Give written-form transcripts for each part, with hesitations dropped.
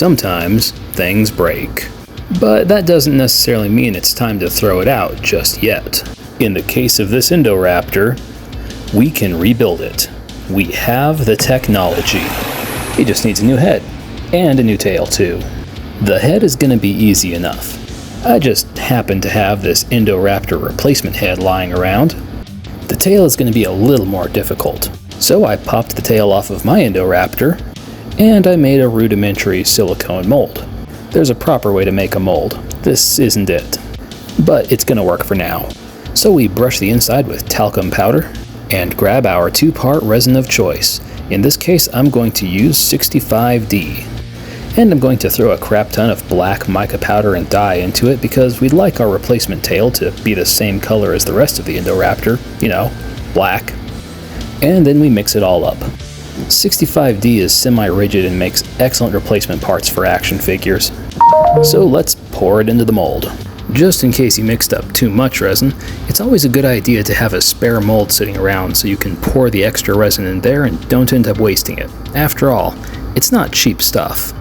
Sometimes things break. But that doesn't necessarily mean it's time to throw it out just yet. In the case of this Indoraptor, we can rebuild it. We have the technology. It just needs a new head, and a new tail too. The head is going to be easy enough. I just happen to have this Indoraptor replacement head lying around. The tail is going to be a little more difficult. So I popped the tail off of my Indoraptor, and I made a rudimentary silicone mold. There's a proper way to make a mold. This isn't it. But it's going to work for now. So we brush the inside with talcum powder, and grab our 2-part resin of choice. In this case, I'm going to use 65D. And I'm going to throw a crap ton of black mica powder and dye into it because we'd like our replacement tail to be the same color as the rest of the Indoraptor, black. And then we mix it all up. 65D is semi-rigid and makes excellent replacement parts for action figures. So let's pour it into the mold. Just in case you mixed up too much resin, it's always a good idea to have a spare mold sitting around so you can pour the extra resin in there and don't end up wasting it. After all, it's not cheap stuff.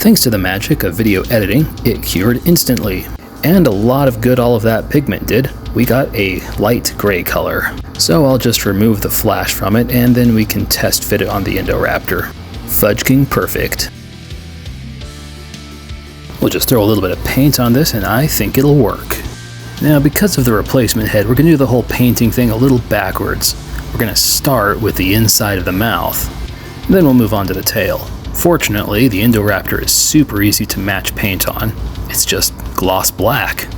Thanks to the magic of video editing, it cured instantly. And a lot of good all of that pigment did. We got a light gray color. So I'll just remove the flash from it and then we can test fit it on the Indoraptor. Fudge King perfect. We'll just throw a little bit of paint on this and I think it'll work. Now because of the replacement head, we're going to do the whole painting thing a little backwards. We're going to start with the inside of the mouth. Then we'll move on to the tail. Fortunately, the Indoraptor is super easy to match paint on. It's just gloss black.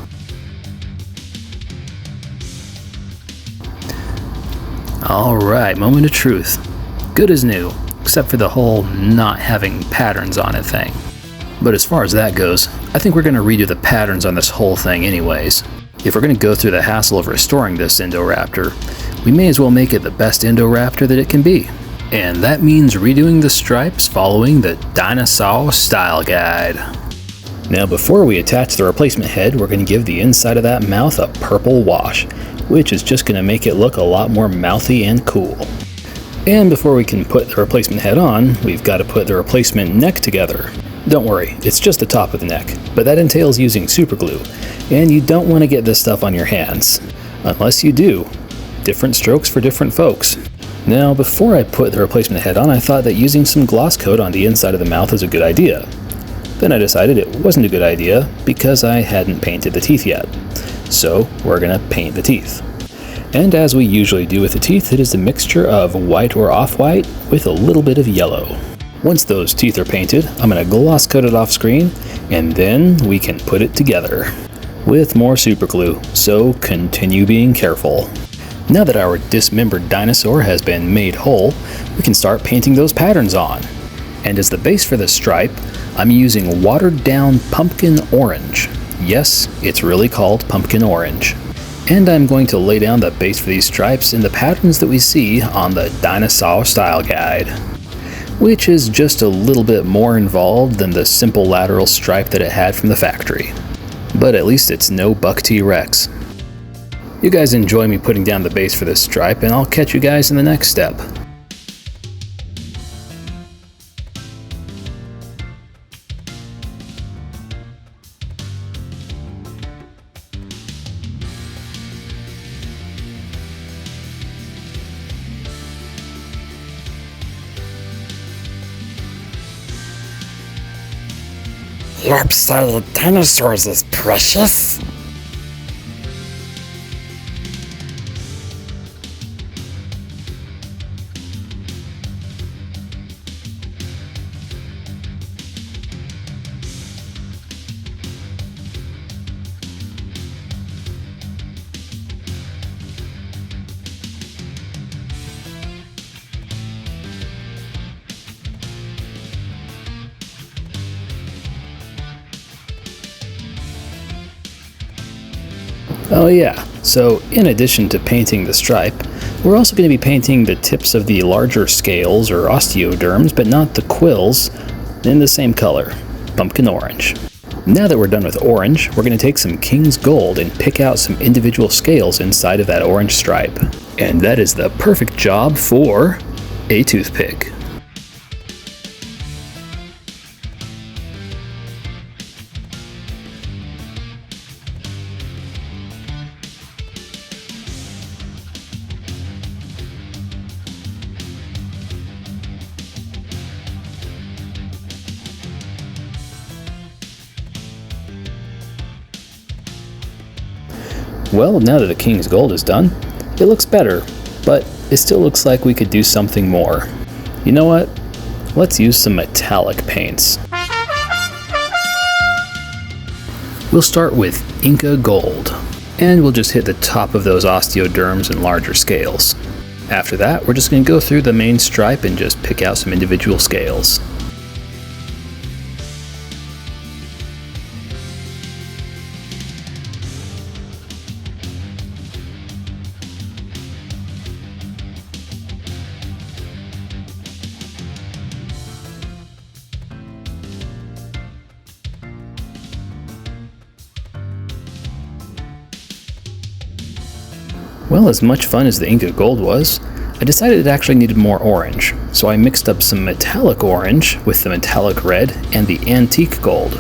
Alright, moment of truth. Good as new, except for the whole not having patterns on it thing. But as far as that goes, I think we're going to redo the patterns on this whole thing anyways. If we're going to go through the hassle of restoring this Indoraptor, we may as well make it the best Indoraptor that it can be. And that means redoing the stripes following the dinosaur style guide. Now before we attach the replacement head, we're going to give the inside of that mouth a purple wash, which is just going to make it look a lot more mouthy and cool. And before we can put the replacement head on, we've got to put the replacement neck together. Don't worry, it's just the top of the neck, but that entails using super glue, and you don't want to get this stuff on your hands. Unless you do. Different strokes for different folks. Now, before I put the replacement head on, I thought that using some gloss coat on the inside of the mouth is a good idea. Then I decided it wasn't a good idea because I hadn't painted the teeth yet. So we're going to paint the teeth. And as we usually do with the teeth, it is a mixture of white or off-white with a little bit of yellow. Once those teeth are painted, I'm going to gloss coat it off screen, and then we can put it together with more super glue, so continue being careful. Now that our dismembered dinosaur has been made whole, we can start painting those patterns on. And as the base for the stripe, I'm using watered down pumpkin orange. Yes, it's really called pumpkin orange. And I'm going to lay down the base for these stripes in the patterns that we see on the dinosaur style guide, which is just a little bit more involved than the simple lateral stripe that it had from the factory. But at least it's no Buck T-Rex. You guys enjoy me putting down the base for this stripe, and I'll catch you guys in the next step. Lopsided dinosaurs is precious. Oh yeah, so in addition to painting the stripe, we're also going to be painting the tips of the larger scales or osteoderms, but not the quills, in the same color, pumpkin orange. Now that we're done with orange, we're going to take some King's Gold and pick out some individual scales inside of that orange stripe. And that is the perfect job for a toothpick. Well, now that the King's Gold is done, it looks better, but it still looks like we could do something more. You know what? Let's use some metallic paints. We'll start with Inca Gold, and we'll just hit the top of those osteoderms in larger scales. After that, we're just going to go through the main stripe and just pick out some individual scales. Well, as much fun as the Inca Gold was, I decided it actually needed more orange, so I mixed up some metallic orange with the metallic red and the antique gold.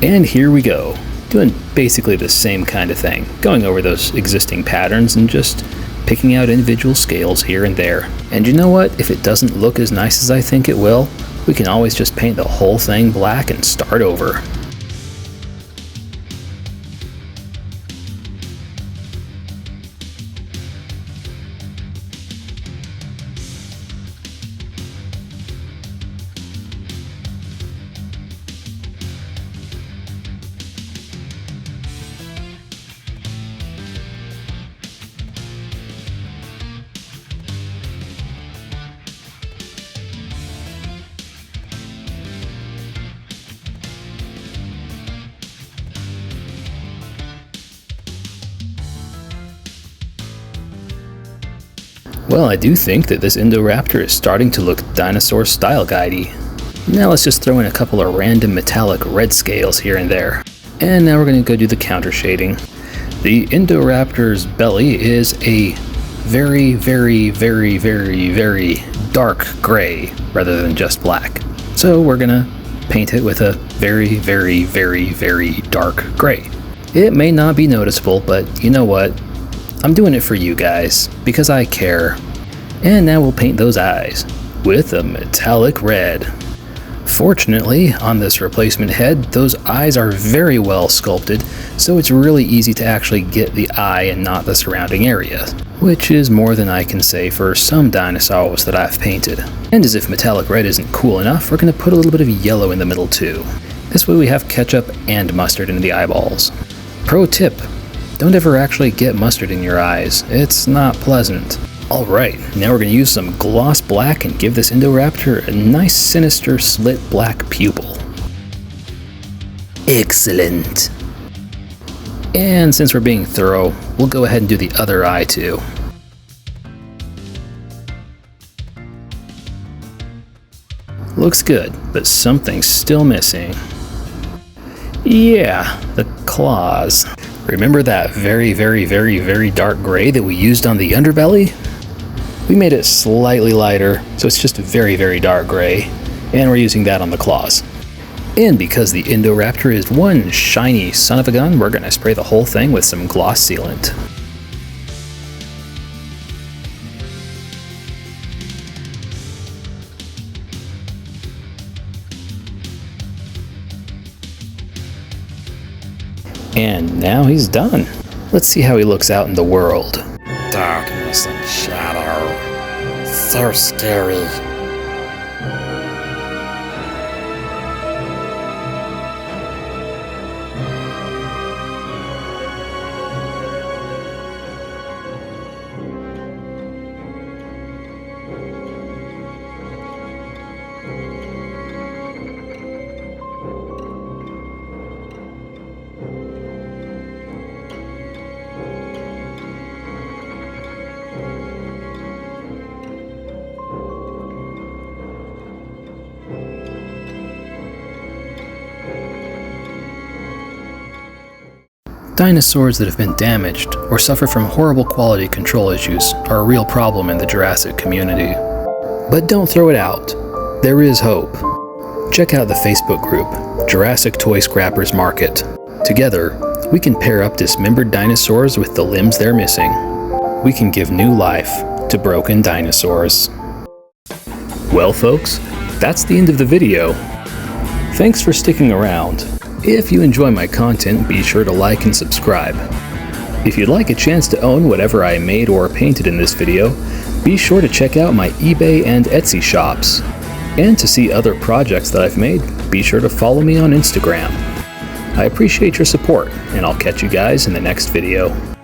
And here we go, doing basically the same kind of thing, going over those existing patterns and just picking out individual scales here and there. And you know what? If it doesn't look as nice as I think it will, we can always just paint the whole thing black and start over. Well, I do think that this Indoraptor is starting to look dinosaur style guidey. Now let's just throw in a couple of random metallic red scales here and there. And now we're going to go do the counter shading. The Indoraptor's belly is a very, very, very, very, very dark gray rather than just black. So we're going to paint it with a very, very, very, very dark gray. It may not be noticeable, but you know what? I'm doing it for you guys, because I care. And now we'll paint those eyes with a metallic red. Fortunately, on this replacement head, those eyes are very well sculpted, so it's really easy to actually get the eye and not the surrounding area, which is more than I can say for some dinosaurs that I've painted. And as if metallic red isn't cool enough, we're going to put a little bit of yellow in the middle too. This way we have ketchup and mustard in the eyeballs. Pro tip: don't ever actually get mustard in your eyes. It's not pleasant. Alright, now we're going to use some gloss black and give this Indoraptor a nice sinister slit black pupil. Excellent. And since we're being thorough, we'll go ahead and do the other eye too. Looks good, but something's still missing. Yeah, the claws. Remember that very, very, very, very dark gray that we used on the underbelly? We made it slightly lighter, so it's just a very, very dark gray, and we're using that on the claws. And because the Indoraptor is one shiny son of a gun, we're going to spray the whole thing with some gloss sealant. And now he's done. Let's see how he looks out in the world. Darkness and shadow. So scary. Dinosaurs that have been damaged or suffer from horrible quality control issues are a real problem in the Jurassic community. But don't throw it out. There is hope. Check out the Facebook group, Jurassic Toy Scrappers Market. Together, we can pair up dismembered dinosaurs with the limbs they're missing. We can give new life to broken dinosaurs. Well folks, that's the end of the video. Thanks for sticking around. If you enjoy my content, be sure to like and subscribe. If you'd like a chance to own whatever I made or painted in this video, be sure to check out my eBay and Etsy shops. And to see other projects that I've made, be sure to follow me on Instagram. I appreciate your support, and I'll catch you guys in the next video.